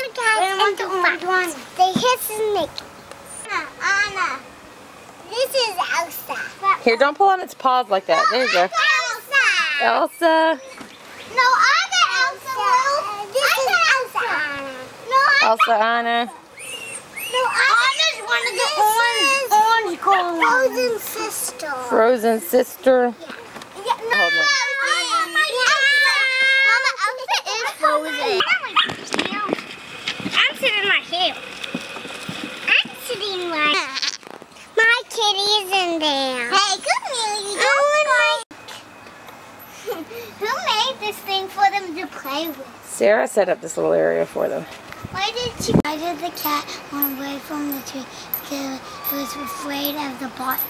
the cats and the orange ones. They hiss and make. Anna, this is Elsa. Here, don't pull on its paws like that. There you go. Elsa. Elsa. No, other Elsa. This is Elsa. No, Elsa, Anna. no, Anna's one of the orange girls. Frozen sister. Frozen sister. Yeah, no, Hold on. Mama, Elsa is frozen. I'm sitting in my hair. I'm sitting in my kitty's in there. Hey, come here. Who made this thing for them to play with? Sarah set up this little area for them. Why did the cat run away from the tree? Because it was afraid of the bot.